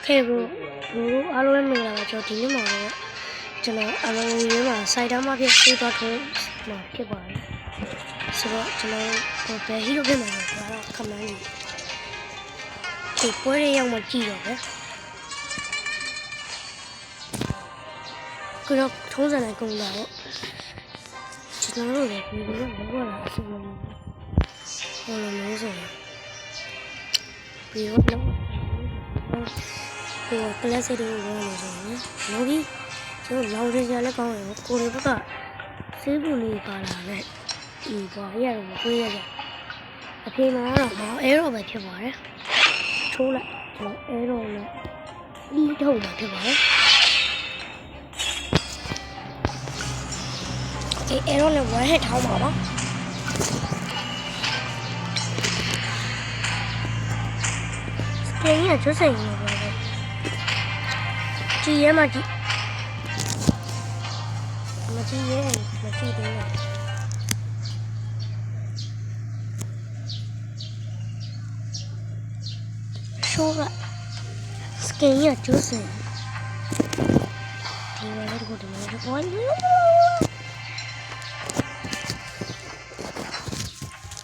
ခဲ့ဘူးဘူးအားလုံးမင်္ဂလာပါကျွန်တော်ဒီနေ့မှာတော့ကျွန်တော်အလုံးကြီးမှာစိုက်တမ်းမှာဖြစ်ပြီးတော့ထုံးမှာဖြစ်ပါတယ်ဆိုတော့ကျွန်တော်ဘယ်ဟီရိုဖြစ်မှာလဲဒါတော့ခမန်းကြီးဒီပွဲရရောက်မှကြည့်တော့ပဲကျွန်တော်ထုံးစံနဲ့ကုန်တာတော့ကျွန်တော်တို့လည်းဒီလိုမျိုးလာအဆင်မပြေဟိုလိုမျိုးဆိုပြီးတော့ဟိုကလပ်စစ်တွေဝင်နေဆိုရင်လောကီကျွန်တော်လောင်တင်ကြလည်းကောင်းတယ်ကိုရီဘက်ကဆေးပူလေးပါလာနဲ့ဒီဘာရရမကိုရရအဖေမှာတော့မောင်အဲတော့ပဲဖြစ်ပါတယ်ထိုးလိုက်ကျွန်တော်အဲတော့နဲ့ဤထုတ်မှာဖြစ်ပါတယ်ဒီအဲတော့နဲ့ဝမ်းဟက်ထောင်းပါပါစကင်းရကျွတ်ဆိုင်နေပါကြည့်ရမကြည့်မကြည့်သေးဘူးရှိုးကစကင်ရကျိုးစင်ဒီဝါလေးကိုဒီမှာပေါ်နေ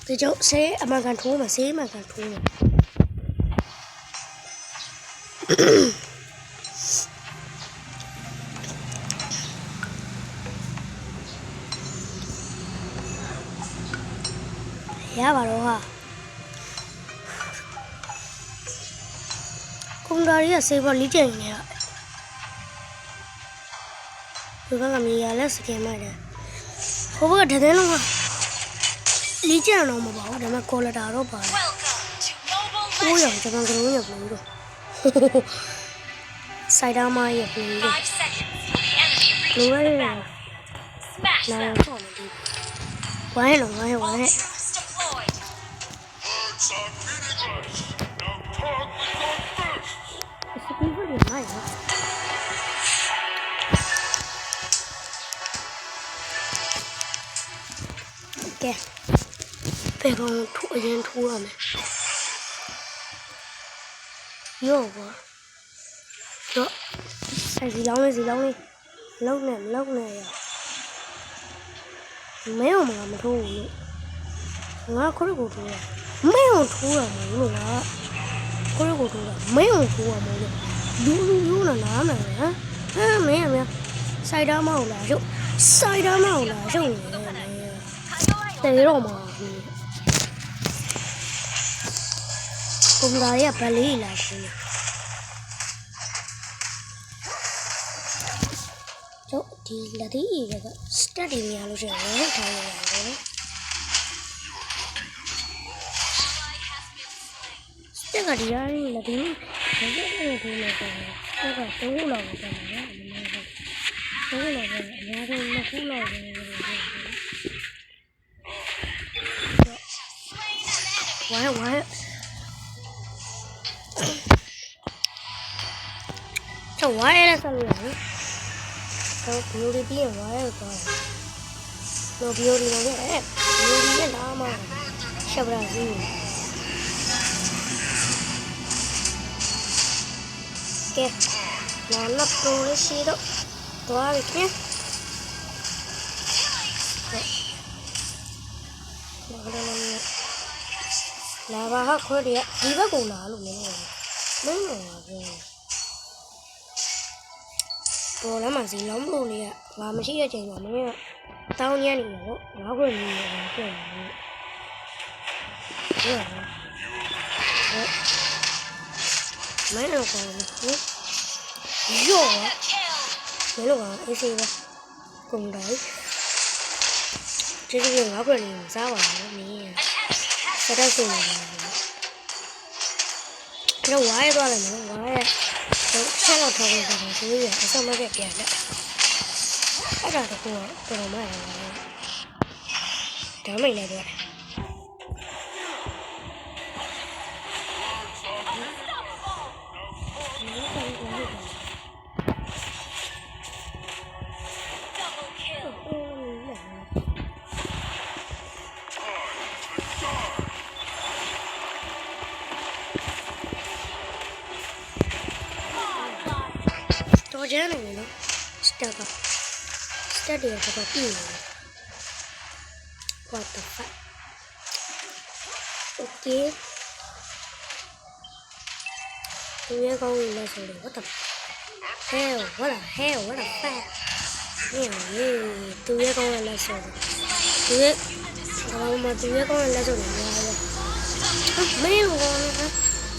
ဒီကြောင့်ဆေးအမှန်ကန်ထိုးမှာဆေးအမှန်ကန်ထိုးမှာရပါတော့ဟာကွန်ဂါရီကဆေးပေါ်လိကျင်နေတာဒီဘက်ကမြေရလက်စကင်မိုက်တယ်ဟိုဘက်ကတည်လုံးကလိကျင်တော့မပါဘူးဒါပေမဲ့ကော်လတာတော့ပါတယ်ဟိုးရောကျွန်တော်ကလေးရဘူးတော့စိုက်သားမရဘူးတော့လူရဲလာတော့ဒီဝိုင်းလုံးဝိုင်းကဲပေကောင်ထိုးအရင်ထိုးရမယ်ရောပါတော့စီလောင်းလေးလုံးနဲ့ရမဲအောင်မထိုးဘူးလို့ငါခရကိုထိုးရမဲအောင်ထိုးရမယ်လို့ငါခရကိုထိုးရမဲအောင်ထိုးရမယ်လို့လူနာနားမယ်ဟမ်မင်းစိုက်သားမဟုတ်လားရုပ်စိုက်သားမဟုတ်လားရုပ်နေတယ်တော့မှာကွန်ဂါရီကဗလီလာရှင်တို့ဒီလက်သေးရကစတက်တွေများလို့ရှိရင်လည်းထားရရတယ်စတက်ကဒီရင်းလက်သေးလက်သေးနဲ့ထိုးနေတယ်စတက်က3ခုလောက်ပဲကျန်တယ်အများကြီး3ခုလောက်ပဲအများဆုံး2ခုလောက်ပဲဝိုင်းတော့ဝိုင်းရဆက်လို့ရတယ်တော့ဘီယိုဒီပြီးရင်ဝိုင်းရတော့တော့ဘီယိုဒီလည်းဘီယိုဒီနဲ့လာမှရှက်ပရာစီကဲလာတော့လို့ရှိတော့သွားပြီခင်လာပါဟာခွဲတွေကဒီဘက်ကိုလာလို့မင်းပါဗျာပေါ်လာမှစီလုံးလို့လေးကဘာမရှိတဲ့ချိန်မှာမင်းကတောင်းညံ့နေတယ်ပေါ့ငါ့ခွဲနေတယ်ပြန်တယ်မင်းတော့ကောင်းတယ်ရောမင်းတို့ကအေးစေးပဲကုန်တယ်ဒီလိုငါ့ခွဲနေစားပါလားမင်းစတဲ့ဆိုနေတယ်ကျွန်တော်ဝါရဲသွားတယ်နော်ဝါရဲဆက်တော့ထောက်နေတယ်ဒီလိုရအစမကပြန်လက်အဲ့ဒါတော့တော်တော်မှရတယ်ဒါမိတ်လည်းပြောတယ် တော်ကျန်းနေတယ်နော်စတက်ကစတက်တွေကတော့ပြည့်နေတယ် what the fuck okay သူရဲ့ကောင်းကြီးလဲဆိုတော့ what the hell what the hell what the fuck နေသူရဲ့ကောင်းရဲ့လဲဆိုတော့သူရဲ့ဘာမှသူရဲ့ကောင်းရဲ့လဲဆိုတော့များတယ်မင်းတို့ကောင်းနေ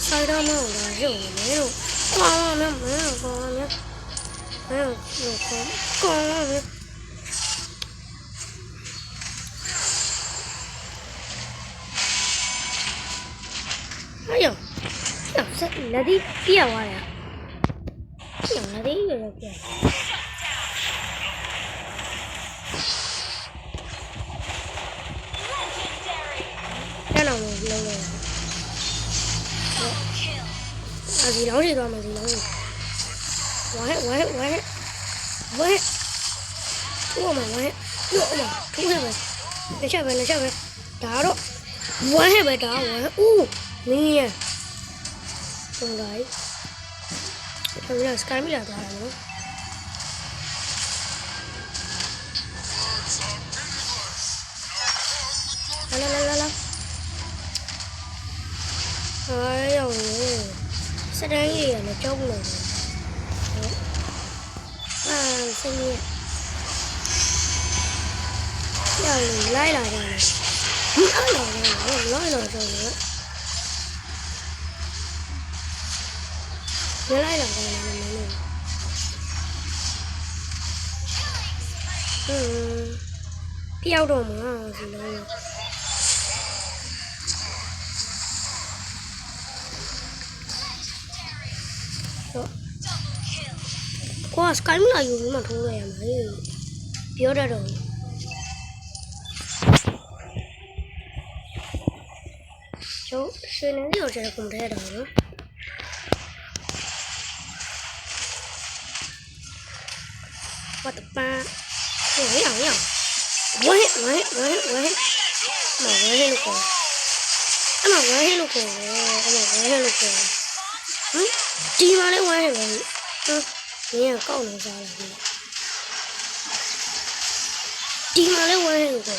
ဆိုင်တော့မဟုတ်လားရုပ်နေလို့ကောင်းနေမင်းတို့ကောင်းနေမင်းတို့ကောင်းနေ哎呦，呀，这那得别玩呀！呀，那得有点别。在哪呢？扔了。啊，地狼这段嘛，地狼这。我嘛，出去呗，来下呗，打着，我还没打，哦。नहीं है तो गाइस तो मेरा स्काई में जाता है ना ला आयो ये सदाई ये ना चौक में सही है यार लाई ला जाने लाई जाने nhớ lại là cái này tiêu đồ mà gì đâu qua cái là dùng mà không về mà tiêu ra rồi chú xin đến điều sẽ cùng thế đó nữa what the fuck 呀我ဒီမှာလည်းဝမ်းဟဲ့ပဲမင်းကကောက်နေစားတယ်ဒီမှာလည်းဝမ်းဟဲ့လို့ပြော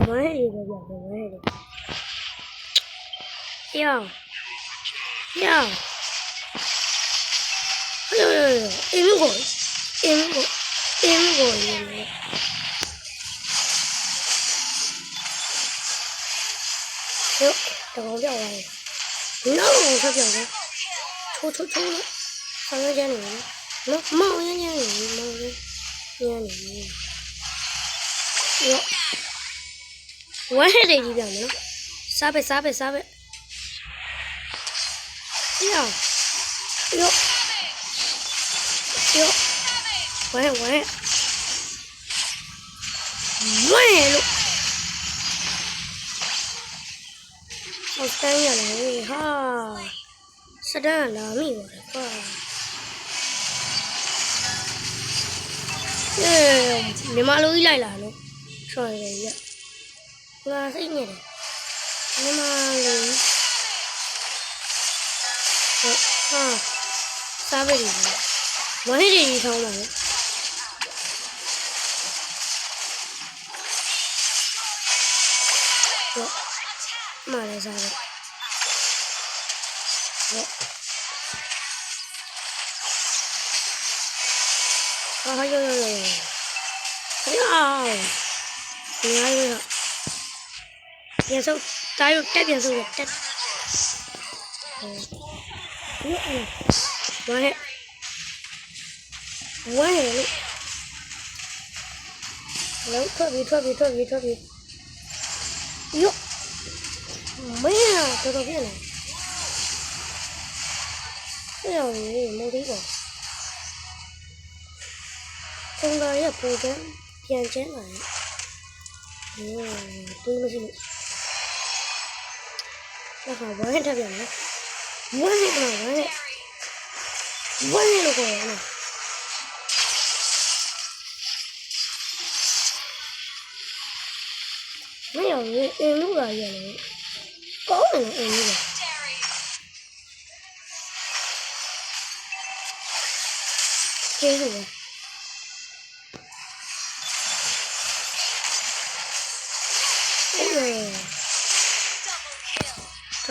ဝမ်းဟဲ့တွေပဲပြောဝမ်းဟဲ့တွေယောအင်းကိုရေ哟，这个掉了，那我才掉的，抽了，三个钱里面，那冒烟里，哟，我还得一边呢，三倍，哟，我了。我三月来哈，是这样的，没有的话，你妈路一来了呢，说一个，我是你的，你妈路，三倍的，我还得一条嘛。妈的啥的，有，你还有变手，再改变手的，我还了，特别，哟。没呀，这都变了。这样你没得过。中间也不变简单。对不起。那好，我还这边呢。我还都过来呢。没有你录了也能。高了呢， ကျေးဇူးပဲ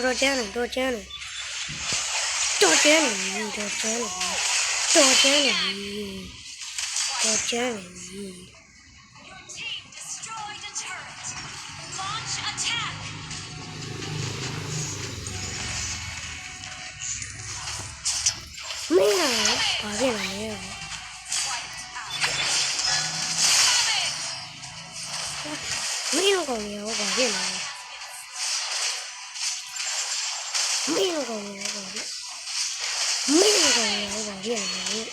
တော်ကျန်းနေတော်ကျန်းနေတော်ကျန်းနေတော်ကျန်းနေတော်ကျန်းနေတော်ကျန်းနေမင်းကဘာဖြစ်နေလဲမင်းတို့ကောင်ရောဘာဖြစ်နေလဲမင်းတို့ကောင်ရောဘာဖြစ်မင်းတို့ကောင်ရောဘာဖြစ်နေလဲ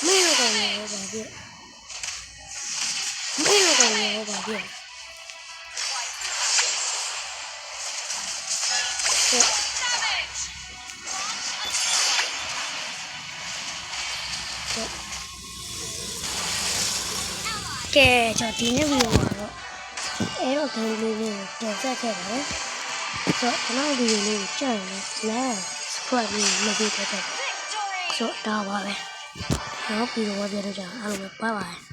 မင်းတို့ကောင်ရောဘာဖြစ်မင်းတို့ကောင်ရောဘာဖြစ်ကဲကျွန်တော်ဒီနေ့ဗီဒီယိုမှာတော့အဲ့တော့ဒီလေးကိုတင်ဆက်ခဲ့ပါတယ်ဆိုတော့ကျွန်တော်ဗီဒီယိုလေးကိုကြည့်ရင်လည်း subscribe လုပ်ပေးတဲ့ဆိုတော့ဒါပါပဲနောက်ဗီဒီယိုဝယ်ပြတော့ကြအောင်အားလုံးပဲ拜拜